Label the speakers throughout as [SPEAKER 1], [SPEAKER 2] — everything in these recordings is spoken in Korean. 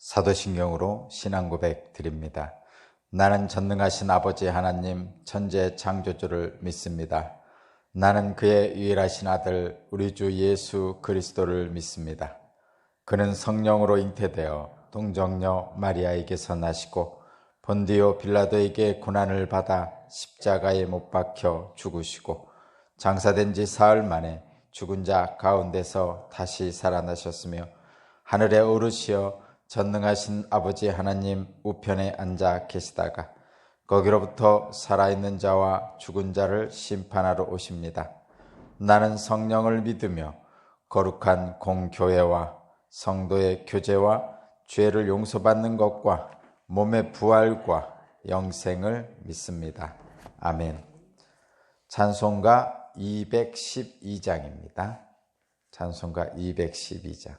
[SPEAKER 1] 사도신경으로 신앙고백 드립니다. 나는 전능하신 아버지 하나님 천재 창조주를 믿습니다. 나는 그의 유일하신 아들 우리 주 예수 그리스도를 믿습니다. 그는 성령으로 잉태되어 동정녀 마리아에게서 나시고 본디오 빌라도에게 고난을 받아 십자가에 못 박혀 죽으시고 장사된 지 사흘 만에 죽은 자 가운데서 다시 살아나셨으며 하늘에 오르시어 전능하신 아버지 하나님 우편에 앉아 계시다가 거기로부터 살아있는 자와 죽은 자를 심판하러 오십니다. 나는 성령을 믿으며 거룩한 공교회와 성도의 교제와 죄를 용서받는 것과 몸의 부활과 영생을 믿습니다. 아멘. 찬송가 212장입니다. 찬송가 212장.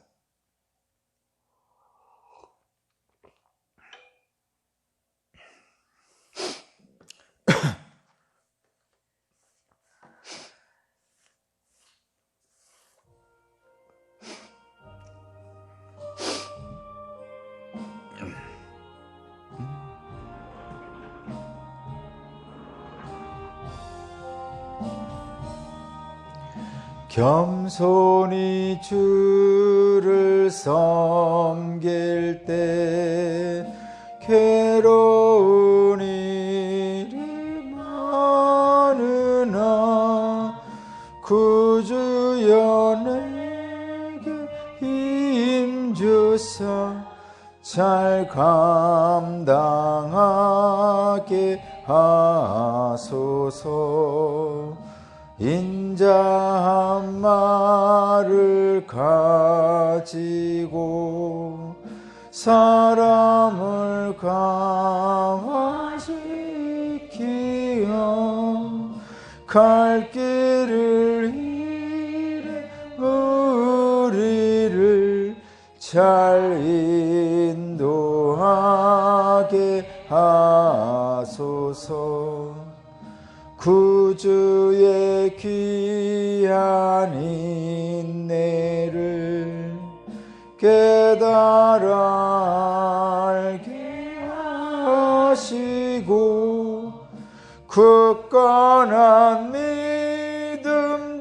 [SPEAKER 1] 겸손히 주를 섬길 때 괴로운 일이 많으나 구주여 내게 힘주사 잘 감당하게 하소서. 인자한 말을 가지고 사람을 강화시키어 갈 길을 이래 우리를 잘 인도하게 하소서. 구주의 귀한 인내를 깨달아 알게 하시고 굳건한 믿음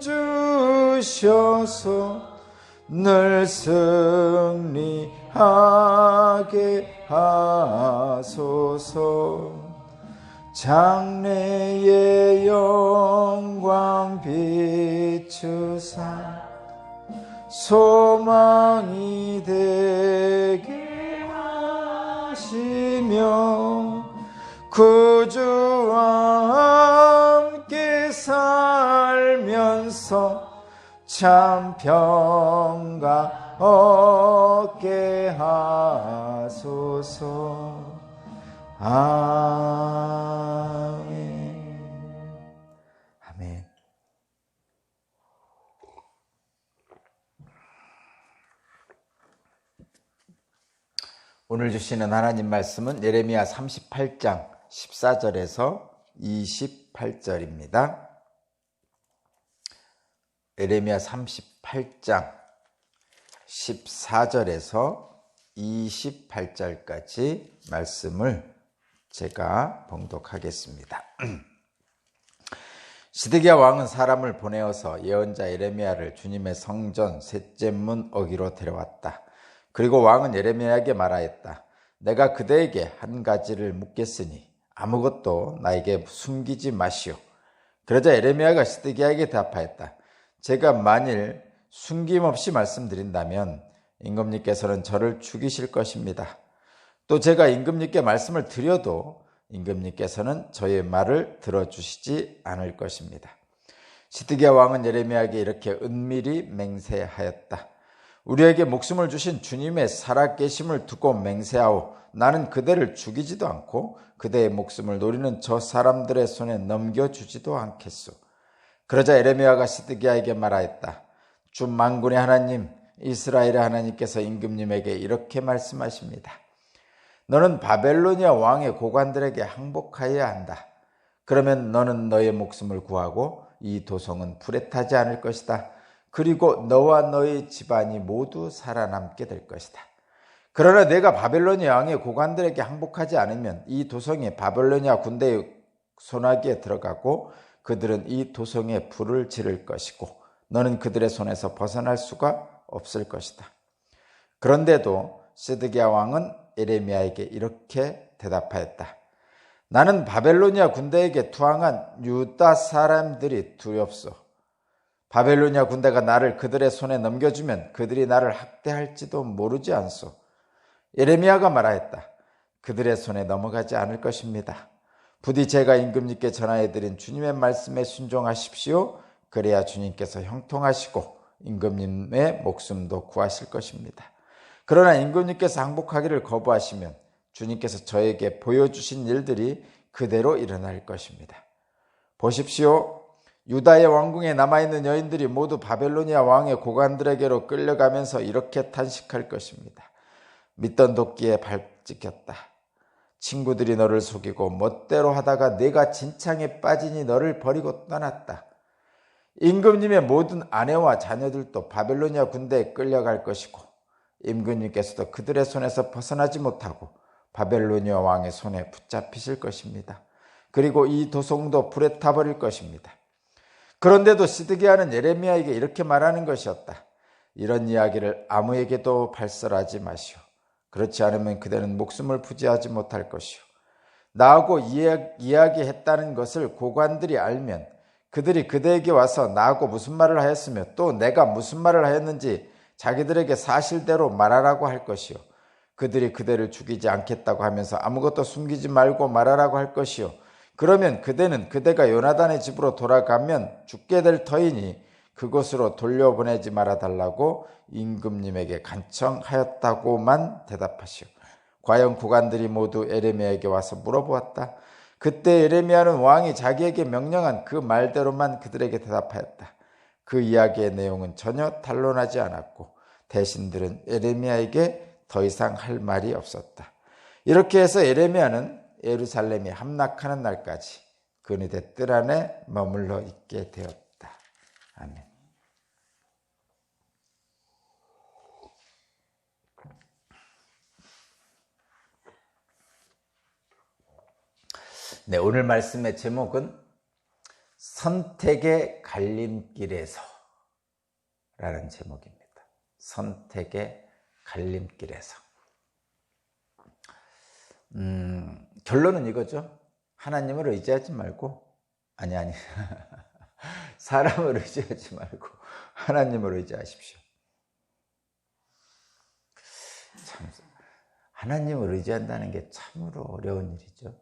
[SPEAKER 1] 주셔서 늘 승리하게 하소서. 장래의 영광 비추사 소망이 되게 하시며 구주와 함께 살면서 참 평가 얻게 하소서. 아멘. 아멘. 오늘 주시는 하나님 말씀은 예레미야 38장 14절에서 28절입니다. 예레미야 38장 14절에서 28절까지 말씀을 제가 봉독하겠습니다. 시드기야 왕은 사람을 보내어서 예언자 예레미야를 주님의 성전 셋째 문 어귀로 데려왔다. 그리고 왕은 예레미야에게 말하였다. 내가 그대에게 한 가지를 묻겠으니 아무것도 나에게 숨기지 마시오. 그러자 예레미야가 시드기야에게 답하였다. 제가 만일 숨김없이 말씀드린다면 임금님께서는 저를 죽이실 것입니다. 또 제가 임금님께 말씀을 드려도 임금님께서는 저의 말을 들어주시지 않을 것입니다. 시드기야 왕은 예레미야에게 이렇게 은밀히 맹세하였다. 우리에게 목숨을 주신 주님의 살아계심을 두고 맹세하오. 나는 그대를 죽이지도 않고 그대의 목숨을 노리는 저 사람들의 손에 넘겨주지도 않겠소. 그러자 예레미야가 시드기야에게 말하였다. 주 만군의 하나님 이스라엘의 하나님께서 임금님에게 이렇게 말씀하십니다. 너는 바벨로니아 왕의 고관들에게 항복하여야 한다. 그러면 너는 너의 목숨을 구하고 이 도성은 불에 타지 않을 것이다. 그리고 너와 너의 집안이 모두 살아남게 될 것이다. 그러나 내가 바벨로니아 왕의 고관들에게 항복하지 않으면 이 도성이 바벨로니아 군대의 손아귀에 들어가고 그들은 이 도성에 불을 지를 것이고 너는 그들의 손에서 벗어날 수가 없을 것이다. 그런데도 시드기야 왕은 예레미야에게 이렇게 대답하였다. 나는 바벨로니아 군대에게 투항한 유다 사람들이 두렵소. 바벨로니아 군대가 나를 그들의 손에 넘겨주면 그들이 나를 학대할지도 모르지 않소. 예레미야가 말하였다. 그들의 손에 넘어가지 않을 것입니다. 부디 제가 임금님께 전하여드린 주님의 말씀에 순종하십시오. 그래야 주님께서 형통하시고 임금님의 목숨도 구하실 것입니다. 그러나 임금님께서 항복하기를 거부하시면 주님께서 저에게 보여주신 일들이 그대로 일어날 것입니다. 보십시오. 유다의 왕궁에 남아있는 여인들이 모두 바벨로니아 왕의 고관들에게로 끌려가면서 이렇게 탄식할 것입니다. 믿던 도끼에 발 찍혔다. 친구들이 너를 속이고 멋대로 하다가 내가 진창에 빠지니 너를 버리고 떠났다. 임금님의 모든 아내와 자녀들도 바벨로니아 군대에 끌려갈 것이고 임금님께서도 그들의 손에서 벗어나지 못하고 바벨로니아 왕의 손에 붙잡히실 것입니다. 그리고 이 도성도 불에 타버릴 것입니다. 그런데도 시드기야는 예레미야에게 이렇게 말하는 것이었다. 이런 이야기를 아무에게도 발설하지 마시오. 그렇지 않으면 그대는 목숨을 부지하지 못할 것이오. 나하고 이야기했다는 것을 고관들이 알면 그들이 그대에게 와서 나하고 무슨 말을 하였으며 또 내가 무슨 말을 하였는지 자기들에게 사실대로 말하라고 할 것이요. 그들이 그대를 죽이지 않겠다고 하면서 아무것도 숨기지 말고 말하라고 할 것이요. 그러면 그대가 요나단의 집으로 돌아가면 죽게 될 터이니 그곳으로 돌려보내지 말아달라고 임금님에게 간청하였다고만 대답하시오. 과연 고관들이 모두 예레미야에게 와서 물어보았다. 그때 예레미야는 왕이 자기에게 명령한 그 말대로만 그들에게 대답하였다. 그 이야기의 내용은 전혀 탄론하지 않았고 대신들은 예레미야에게 더 이상 할 말이 없었다. 이렇게 해서 예레미야는 예루살렘이 함락하는 날까지 그네의 뜰 안에 머물러 있게 되었다. 아멘. 네, 오늘 말씀의 제목은 선택의 갈림길에서 라는 제목입니다. 선택의 갈림길에서. 결론은 이거죠. 하나님을 의지하지 말고 아니 사람을 의지하지 말고 하나님을 의지하십시오. 참 하나님을 의지한다는 게 참으로 어려운 일이죠.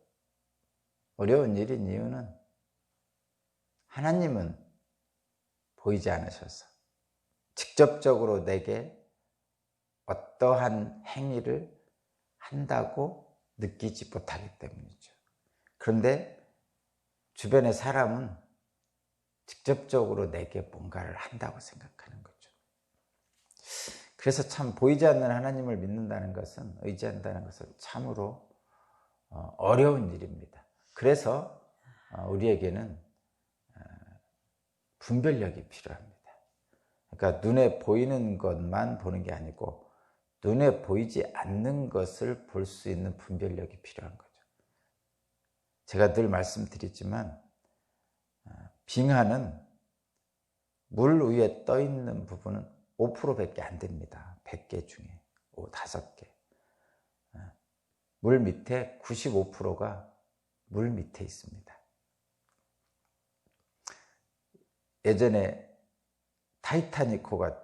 [SPEAKER 1] 어려운 일인 이유는 하나님은 보이지 않으셔서 직접적으로 내게 어떠한 행위를 한다고 느끼지 못하기 때문이죠. 그런데 주변의 사람은 직접적으로 내게 뭔가를 한다고 생각하는 거죠. 그래서 참 보이지 않는 하나님을 믿는다는 것은, 의지한다는 것은 참으로 어려운 일입니다. 그래서 우리에게는 분별력이 필요합니다. 그러니까 눈에 보이는 것만 보는 게 아니고 눈에 보이지 않는 것을 볼 수 있는 분별력이 필요한 거죠. 제가 늘 말씀드리지만 빙하는 물 위에 떠 있는 부분은 5%밖에 안 됩니다. 100개 중에 5개. 물 밑에 95%가 물 밑에 있습니다. 예전에 타이타닉호가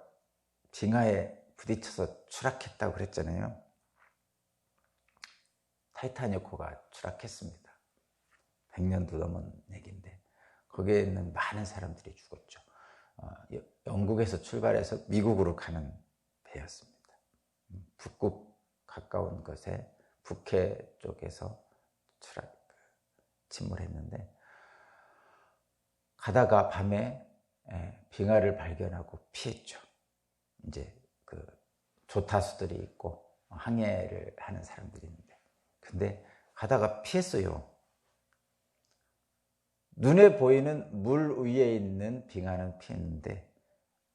[SPEAKER 1] 빙하에 부딪혀서 추락했다고 그랬잖아요. 타이타닉호가 추락했습니다. 100년도 넘은 얘기인데 거기에 있는 많은 사람들이 죽었죠. 영국에서 출발해서 미국으로 가는 배였습니다. 북극 가까운 곳에 북해 쪽에서 침몰했는데 가다가 밤에 빙하를 발견하고 피했죠. 이제 그 조타수들이 있고 항해를 하는 사람들이 있는데 근데 가다가 피했어요. 눈에 보이는 물 위에 있는 빙하는 피했는데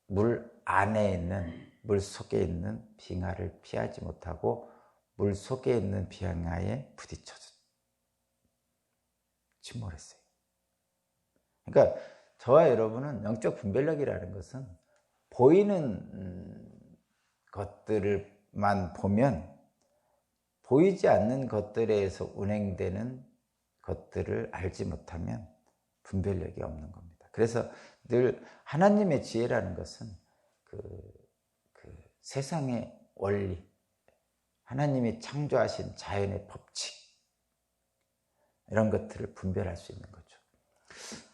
[SPEAKER 1] 물 안에 있는 물속에 있는 빙하를 피하지 못하고 물속에 있는 빙하에 부딪혀서 침몰했어요. 그러니까 저와 여러분은 영적 분별력이라는 것은 보이는 것들만 보면 보이지 않는 것들에 의해서 운행되는 것들을 알지 못하면 분별력이 없는 겁니다. 그래서 늘 하나님의 지혜라는 것은 그 세상의 원리, 하나님이 창조하신 자연의 법칙, 이런 것들을 분별할 수 있는 거죠.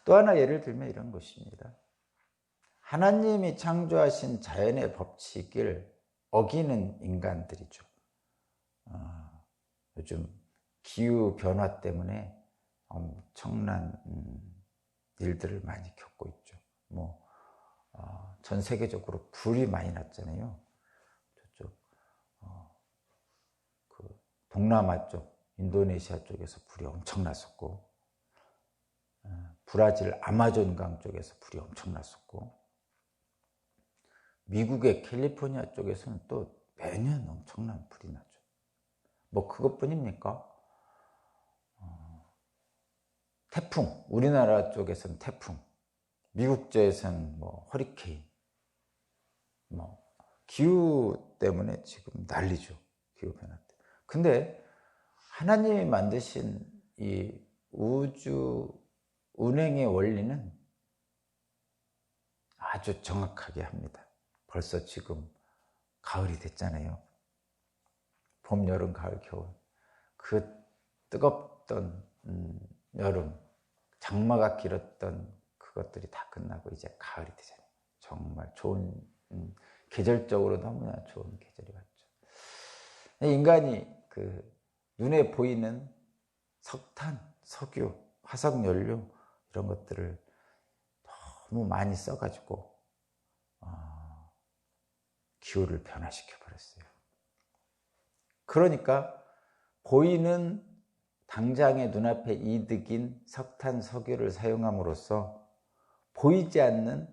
[SPEAKER 1] 또 하나 예를 들면 이런 것입니다. 하나님이 창조하신 자연의 법칙을 어기는 인간들이죠. 요즘 기후 변화 때문에 엄청난 일들을 많이 겪고 있죠. 전 세계적으로 불이 많이 났잖아요. 저쪽 그 동남아 쪽, 인도네시아 쪽에서 불이 엄청 났었고, 브라질 아마존강 쪽에서 불이 엄청 났었고, 미국의 캘리포니아 쪽에서는 또 매년 엄청난 불이 나죠. 그것뿐입니까? 태풍, 우리나라 쪽에서는 태풍, 미국 쪽에서는 허리케인, 기후 때문에 지금 난리죠. 기후 변화 때문에. 근데 하나님이 만드신 이 우주 운행의 원리는 아주 정확하게 합니다. 벌써 지금 가을이 됐잖아요. 봄, 여름, 가을, 겨울. 그 뜨겁던 여름, 장마가 길었던 그것들이 다 끝나고 이제 가을이 되잖아요. 정말 좋은, 계절적으로 너무나 좋은 계절이 왔죠. 인간이 눈에 보이는 석탄, 석유, 화석연료 이런 것들을 너무 많이 써가지고 기후를 변화시켜 버렸어요. 그러니까 보이는 당장의 눈앞에 이득인 석탄, 석유를 사용함으로써 보이지 않는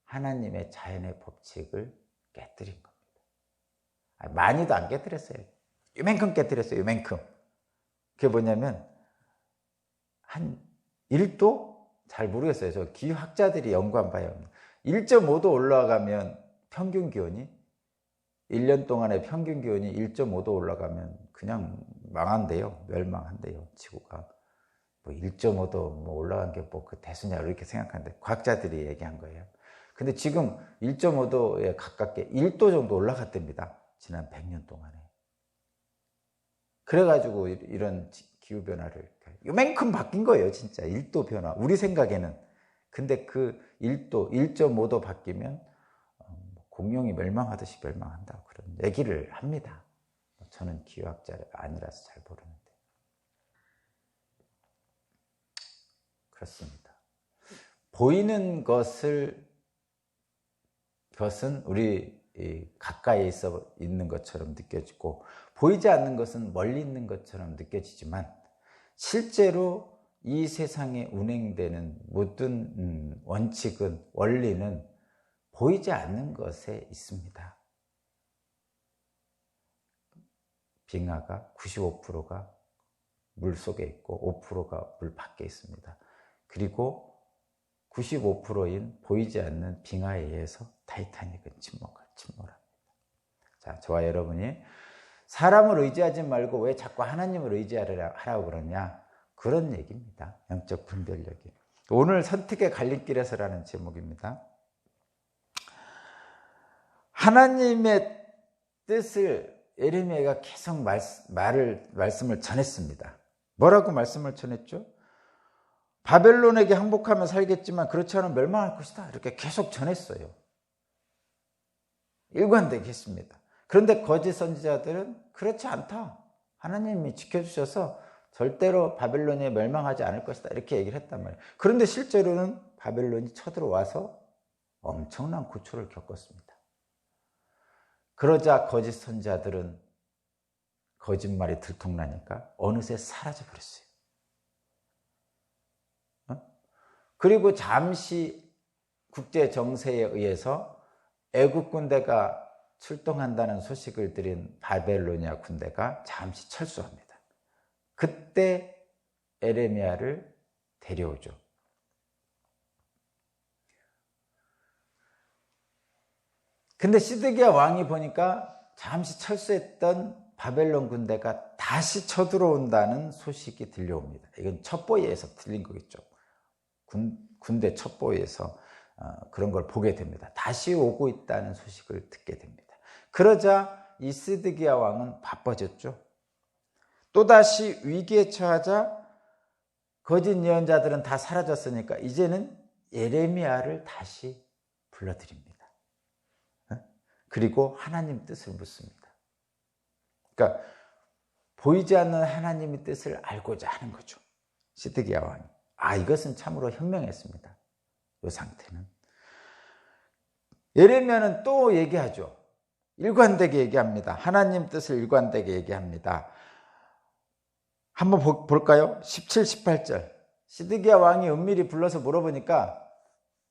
[SPEAKER 1] 하나님의 자연의 법칙을 깨뜨린 겁니다. 많이도 안 깨뜨렸어요. 이만큼 깨뜨렸어요. 이만큼. 그게 뭐냐면 한 1도? 잘 모르겠어요. 저 기후학자들이 연구한 바에 1.5도 올라가면 평균 기온이 1년 동안의 평균 기온이 1.5도 올라가면 그냥 망한대요. 멸망한대요. 지구가. 1.5도 올라간 게 그 대수냐 이렇게 생각하는데 과학자들이 얘기한 거예요. 근데 지금 1.5도에 가깝게 1도 정도 올라갔답니다. 지난 100년 동안에. 그래가지고 이런 기후변화를 이만큼 바뀐 거예요. 진짜 1도 변화. 우리 생각에는. 근데 그 1도, 1.5도 바뀌면 공룡이 멸망하듯이 멸망한다. 그런 얘기를 합니다. 저는 기후학자 아니라서 잘 모르는데. 그렇습니다. 보이는 것은 우리 가까이 있는 것처럼 느껴지고 보이지 않는 것은 멀리 있는 것처럼 느껴지지만 실제로 이 세상에 운행되는 모든 원칙은, 원리는 보이지 않는 것에 있습니다. 빙하가 95%가 물 속에 있고 5%가 물 밖에 있습니다. 그리고 95%인 보이지 않는 빙하에 의해서 타이타닉은 침몰합니다. 자, 저와 여러분이 사람을 의지하지 말고 왜 자꾸 하나님을 의지하라고 그러냐? 그런 얘기입니다. 영적 분별력이. 오늘 선택의 갈림길에서라는 제목입니다. 하나님의 뜻을 예레미야가 계속 말씀을 전했습니다. 뭐라고 말씀을 전했죠? 바벨론에게 항복하며 살겠지만 그렇지 않으면 멸망할 것이다. 이렇게 계속 전했어요. 일관되게 했습니다. 그런데 거짓 선지자들은 그렇지 않다. 하나님이 지켜주셔서 절대로 바벨론이 멸망하지 않을 것이다. 이렇게 얘기를 했단 말이에요. 그런데 실제로는 바벨론이 쳐들어와서 엄청난 고초를 겪었습니다. 그러자 거짓 선지자들은 거짓말이 들통나니까 어느새 사라져 버렸어요. 그리고 잠시 국제 정세에 의해서 애국 군대가 출동한다는 소식을 들은 바벨로니아 군대가 잠시 철수합니다. 그때 에레미야를 데려오죠. 근데 시드기야 왕이 보니까 잠시 철수했던 바벨론 군대가 다시 쳐들어온다는 소식이 들려옵니다. 이건 첩보에서 들린 거겠죠. 군대 첩보에서 그런 걸 보게 됩니다. 다시 오고 있다는 소식을 듣게 됩니다. 그러자 이 시드기야 왕은 바빠졌죠. 또다시 위기에 처하자 거짓 예언자들은 다 사라졌으니까 이제는 예레미야를 다시 불러드립니다. 그리고 하나님 뜻을 묻습니다. 그러니까 보이지 않는 하나님의 뜻을 알고자 하는 거죠. 시드기야 왕이. 이것은 참으로 현명했습니다. 이 상태는. 예레미야는 또 얘기하죠. 일관되게 얘기합니다. 하나님 뜻을 일관되게 얘기합니다. 한번 볼까요? 17, 18절. 시드기야 왕이 은밀히 불러서 물어보니까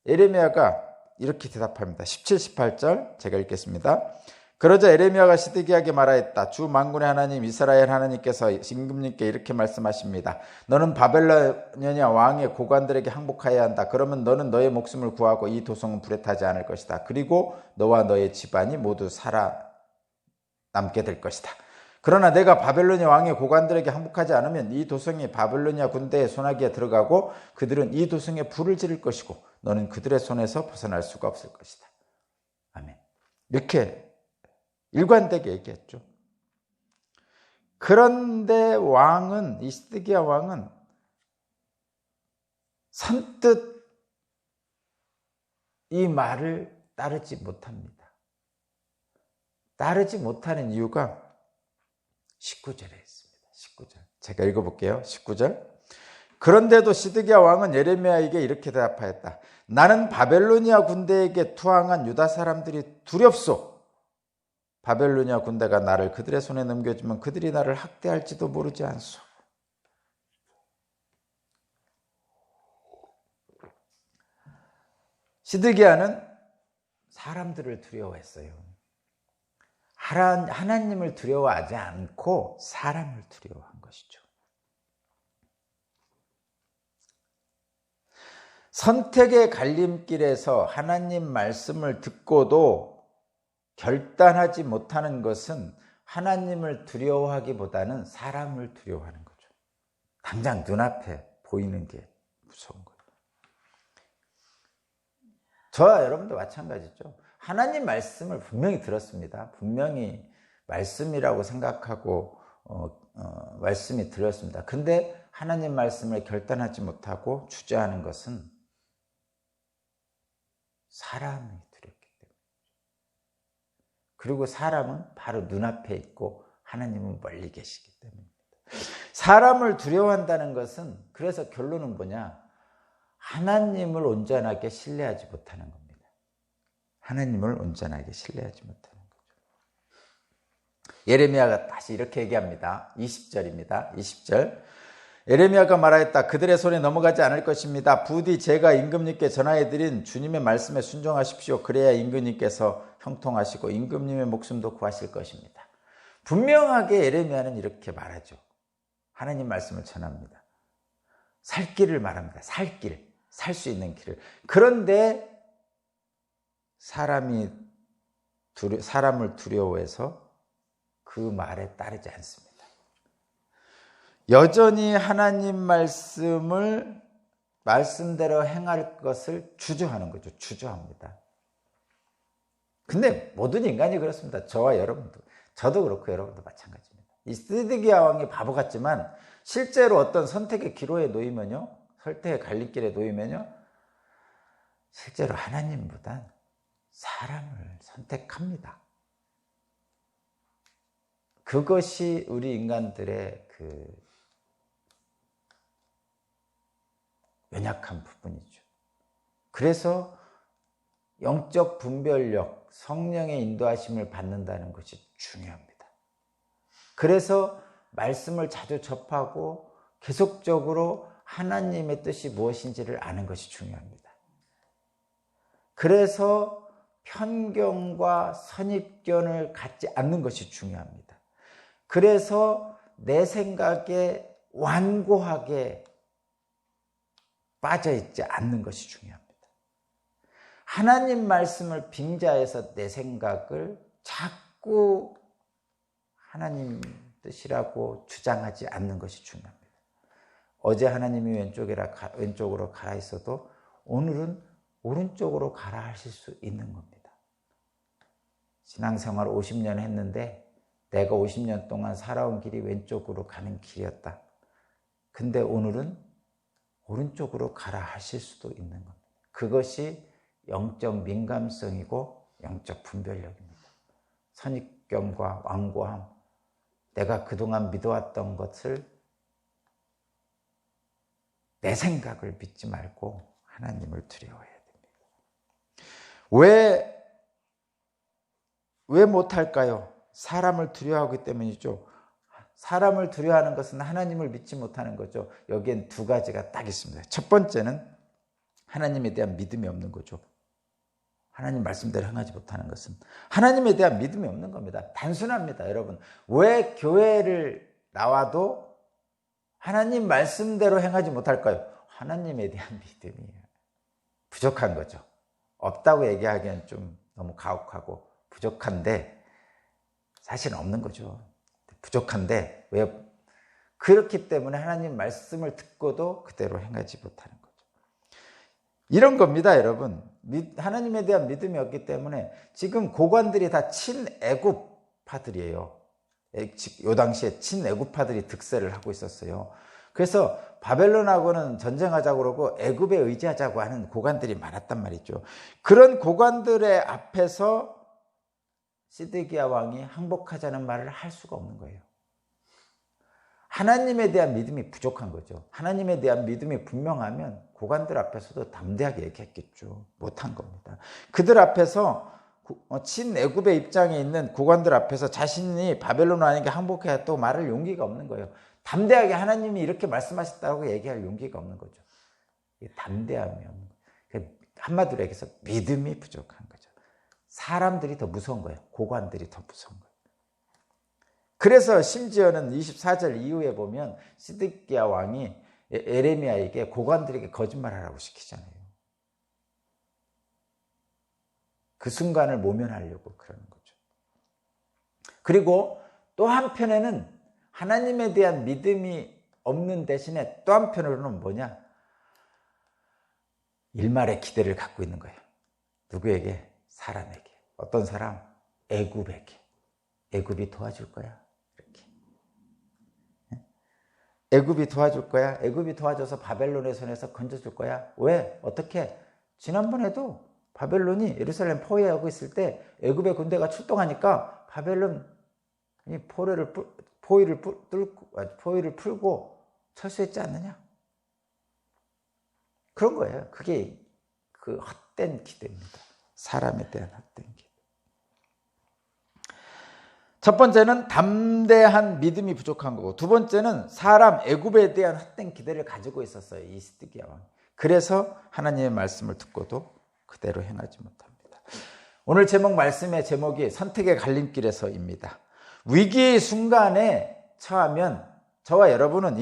[SPEAKER 1] 예레미야가 이렇게 대답합니다. 17, 18절 제가 읽겠습니다. 그러자 예레미야가 시드기야에게 말하였다. 주 만군의 하나님 이스라엘 하나님께서 임금님께 이렇게 말씀하십니다. 너는 바벨로니아 왕의 고관들에게 항복하여야 한다. 그러면 너는 너의 목숨을 구하고 이 도성은 불에 타지 않을 것이다. 그리고 너와 너의 집안이 모두 살아남게 될 것이다. 그러나 내가 바벨로니아 왕의 고관들에게 항복하지 않으면 이 도성이 바벨로니아 군대의 손아귀에 들어가고 그들은 이 도성에 불을 지를 것이고 너는 그들의 손에서 벗어날 수가 없을 것이다. 아멘. 이렇게 일관되게 얘기했죠. 그런데 왕은, 이 시드기야 왕은 선뜻 이 말을 따르지 못합니다. 따르지 못하는 이유가 19절에 있습니다. 19절. 제가 읽어볼게요. 19절. 그런데도 시드기야 왕은 예레미야에게 이렇게 대답하였다. 나는 바벨로니아 군대에게 투항한 유다 사람들이 두렵소. 바벨로니아 군대가 나를 그들의 손에 넘겨주면 그들이 나를 학대할지도 모르지 않소. 시드기야는 사람들을 두려워했어요. 하나님을 두려워하지 않고 사람을 두려워한 것이죠. 선택의 갈림길에서 하나님 말씀을 듣고도 결단하지 못하는 것은 하나님을 두려워하기보다는 사람을 두려워하는 거죠. 당장 눈앞에 보이는 게 무서운 거예요. 저와 여러분도 마찬가지죠. 하나님 말씀을 분명히 들었습니다. 분명히 말씀이라고 생각하고 말씀이 들렸습니다. 근데 하나님 말씀을 결단하지 못하고 주저하는 것은 사람이 두렵기 때문에. 그리고 사람은 바로 눈앞에 있고 하나님은 멀리 계시기 때문입니다. 사람을 두려워한다는 것은 그래서 결론은 뭐냐? 하나님을 온전하게 신뢰하지 못하는 겁니다. 하나님을 온전하게 신뢰하지 못하는 거죠. 예레미야가 다시 이렇게 얘기합니다. 20절입니다. 20절. 예레미야가 말하였다. 그들의 손에 넘어가지 않을 것입니다. 부디 제가 임금님께 전하여드린 주님의 말씀에 순종하십시오. 그래야 임금님께서 형통하시고 임금님의 목숨도 구하실 것입니다. 분명하게 예레미야는 이렇게 말하죠. 하나님 말씀을 전합니다. 살 길을 말합니다. 살 길, 살 수 있는 길을. 그런데 사람을 두려워해서 그 말에 따르지 않습니다. 여전히 하나님 말씀대로 행할 것을 주저하는 거죠. 주저합니다. 근데 모든 인간이 그렇습니다. 저와 여러분도. 저도 그렇고 여러분도 마찬가지입니다. 이 시드기야 왕이 바보 같지만 실제로 어떤 선택의 기로에 놓이면요, 선택의 갈림길에 놓이면요, 실제로 하나님보단 사람을 선택합니다. 그것이 우리 인간들의 연약한 부분이죠. 그래서 영적 분별력, 성령의 인도하심을 받는다는 것이 중요합니다. 그래서 말씀을 자주 접하고 계속적으로 하나님의 뜻이 무엇인지를 아는 것이 중요합니다. 그래서 편견과 선입견을 갖지 않는 것이 중요합니다. 그래서 내 생각에 완고하게 빠져있지 않는 것이 중요합니다. 하나님 말씀을 빙자해서 내 생각을 자꾸 하나님 뜻이라고 주장하지 않는 것이 중요합니다. 어제 하나님이 왼쪽으로 가라 했어도 오늘은 오른쪽으로 가라 하실 수 있는 겁니다. 신앙생활 50년 했는데 내가 50년 동안 살아온 길이 왼쪽으로 가는 길이었다. 근데 오늘은 오른쪽으로 가라 하실 수도 있는 겁니다. 그것이 영적 민감성이고 영적 분별력입니다. 선입견과 완고함, 내가 그동안 믿어왔던 것을 내 생각을 믿지 말고 하나님을 두려워해야 됩니다. 왜 못할까요? 사람을 두려워하기 때문이죠. 사람을 두려워하는 것은 하나님을 믿지 못하는 거죠. 여기엔 두 가지가 딱 있습니다. 첫 번째는 하나님에 대한 믿음이 없는 거죠. 하나님 말씀대로 행하지 못하는 것은 하나님에 대한 믿음이 없는 겁니다. 단순합니다, 여러분. 왜 교회를 나와도 하나님 말씀대로 행하지 못할까요? 하나님에 대한 믿음이 부족한 거죠. 없다고 얘기하기엔 좀 너무 가혹하고 부족한데 사실은 없는 거죠. 부족한데 왜 그렇기 때문에 하나님 말씀을 듣고도 그대로 행하지 못하는 거죠. 이런 겁니다, 여러분. 하나님에 대한 믿음이 없기 때문에 지금 고관들이 다 친애굽파들이에요. 요 당시에 친애굽파들이 득세를 하고 있었어요. 그래서 바벨론하고는 전쟁하자고 그러고 애굽에 의지하자고 하는 고관들이 많았단 말이죠. 그런 고관들의 앞에서 시드기야 왕이 항복하자는 말을 할 수가 없는 거예요. 하나님에 대한 믿음이 부족한 거죠. 하나님에 대한 믿음이 분명하면 고관들 앞에서도 담대하게 얘기했겠죠. 못한 겁니다. 그들 앞에서 친애굽의 입장에 있는 고관들 앞에서 자신이 바벨론 왕에게 항복해야 또 말할 용기가 없는 거예요. 담대하게 하나님이 이렇게 말씀하셨다고 얘기할 용기가 없는 거죠. 담대함이 없는 거예요. 한마디로 얘기해서 믿음이 부족한 거죠. 사람들이 더 무서운 거예요. 고관들이 더 무서운 거예요. 그래서 심지어는 24절 이후에 보면 시드기야 왕이 에레미야에게 고관들에게 거짓말하라고 시키잖아요. 그 순간을 모면하려고 그러는 거죠. 그리고 또 한편에는 하나님에 대한 믿음이 없는 대신에 또 한편으로는 뭐냐? 일말의 기대를 갖고 있는 거예요. 누구에게? 사람에게. 어떤 사람? 애굽에게. 애굽이 도와줄 거야. 이렇게. 애굽이 도와줄 거야. 애굽이 도와줘서 바벨론의 손에서 건져줄 거야. 왜? 어떻게? 지난번에도 바벨론이 예루살렘 포위하고 있을 때 애굽의 군대가 출동하니까 바벨론이 포위를 풀고 철수했지 않느냐? 그런 거예요. 그게 그 헛된 기대입니다. 사람에 대한 헛된 기대. 첫 번째는 담대한 믿음이 부족한 거고, 두 번째는 사람 애굽에 대한 헛된 기대를 가지고 있었어요. 이 시드기야 왕. 그래서 하나님의 말씀을 듣고도 그대로 행하지 못합니다. 오늘 말씀의 제목이 선택의 갈림길에서입니다. 위기의 순간에 처하면 저와 여러분은,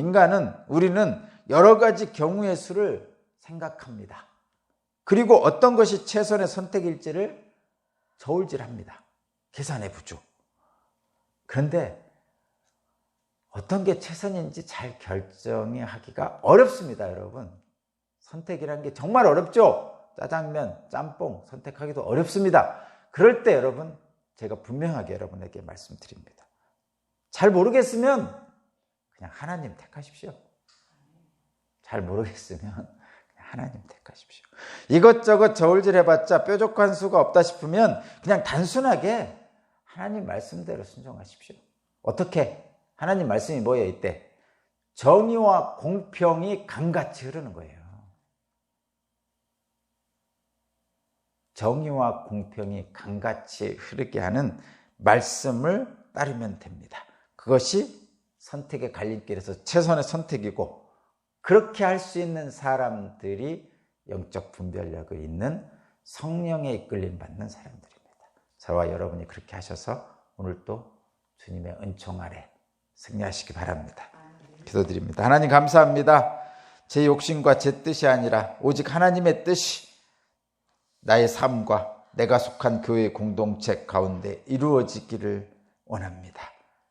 [SPEAKER 1] 우리는 여러 가지 경우의 수를 생각합니다. 그리고 어떤 것이 최선의 선택일지를 저울질합니다. 계산해보죠. 그런데 어떤 게 최선인지 잘 결정하기가 어렵습니다, 여러분. 선택이라는 게 정말 어렵죠? 짜장면, 짬뽕 선택하기도 어렵습니다. 그럴 때 여러분, 제가 분명하게 여러분에게 말씀드립니다. 잘 모르겠으면 그냥 하나님 택하십시오. 잘 모르겠으면 그냥 하나님 택하십시오. 이것저것 저울질 해봤자 뾰족한 수가 없다 싶으면 그냥 단순하게 하나님 말씀대로 순종하십시오. 어떻게? 하나님 말씀이 뭐예요? 이때 정의와 공평이 강같이 흐르는 거예요. 정의와 공평이 강같이 흐르게 하는 말씀을 따르면 됩니다. 그것이 선택의 갈림길에서 최선의 선택이고, 그렇게 할 수 있는 사람들이 영적 분별력이 있는 성령에 이끌림 받는 사람들입니다. 저와 여러분이 그렇게 하셔서 오늘 또 주님의 은총 아래 승리하시기 바랍니다. 기도드립니다. 하나님 감사합니다. 제 욕심과 제 뜻이 아니라 오직 하나님의 뜻이 나의 삶과 내가 속한 교회 공동체 가운데 이루어지기를 원합니다.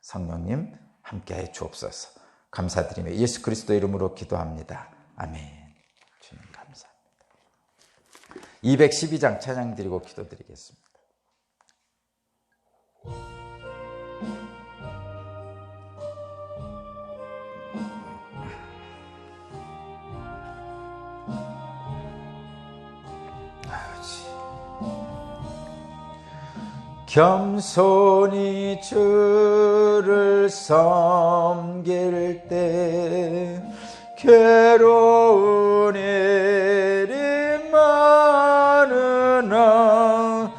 [SPEAKER 1] 성령님 함께해 주옵소서. 감사드리며 예수 그리스도 이름으로 기도합니다. 아멘. 주님 감사합니다. 212장 찬양 드리고 기도드리겠습니다. 겸손히 주를 섬길 때 괴로운 일이 많으나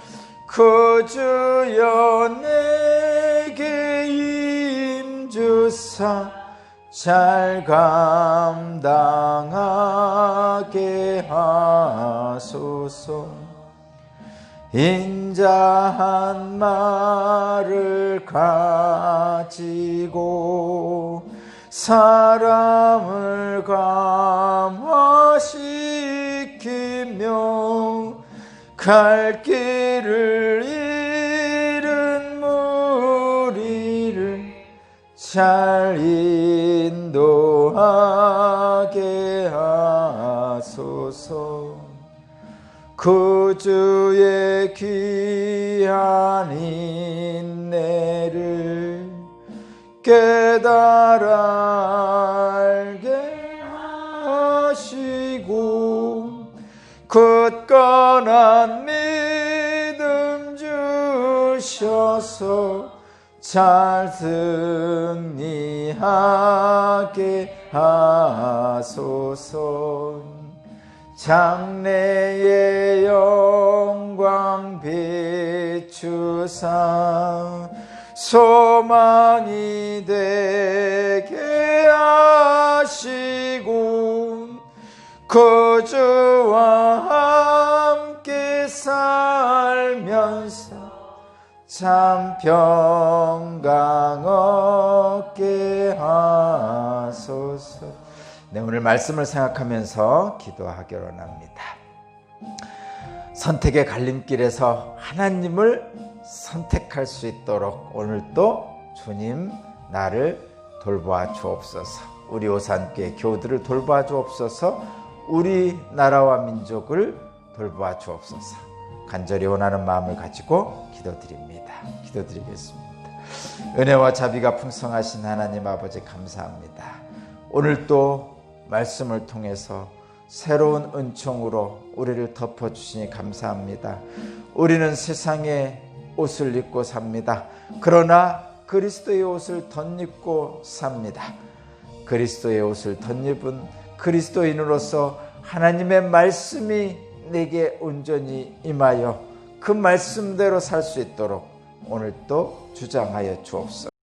[SPEAKER 1] 그 주여 내게 임주사 잘 감당하게 하소서. 인자한 말을 가지고 사람을 감화시키며 갈 길을 잃은 무리를 잘 인도하게 하소서. 그 주의 귀한 인내를 깨달아 알게 하시고 굳건한 믿음 주셔서 잘 승리하게 하소서. 장래의 영광 비추사 소망이 되게 하시고 그 주와 함께 살면서 참 평강 얻게 하소서. 네, 오늘 말씀을 생각하면서 기도하기로 합니다. 선택의 갈림길에서 하나님을 선택할 수 있도록 오늘도 주님 나를 돌보아 주옵소서. 우리 오산교회 교우들을 돌보아 주옵소서. 우리 나라와 민족을 돌보아 주옵소서. 간절히 원하는 마음을 가지고 기도드립니다. 기도드리겠습니다. 은혜와 자비가 풍성하신 하나님 아버지 감사합니다. 오늘도 말씀을 통해서 새로운 은총으로 우리를 덮어주시니 감사합니다. 우리는 세상의 옷을 입고 삽니다. 그러나 그리스도의 옷을 덧입고 삽니다. 그리스도의 옷을 덧입은 그리스도인으로서 하나님의 말씀이 내게 온전히 임하여 그 말씀대로 살 수 있도록 오늘도 주장하여 주옵소서.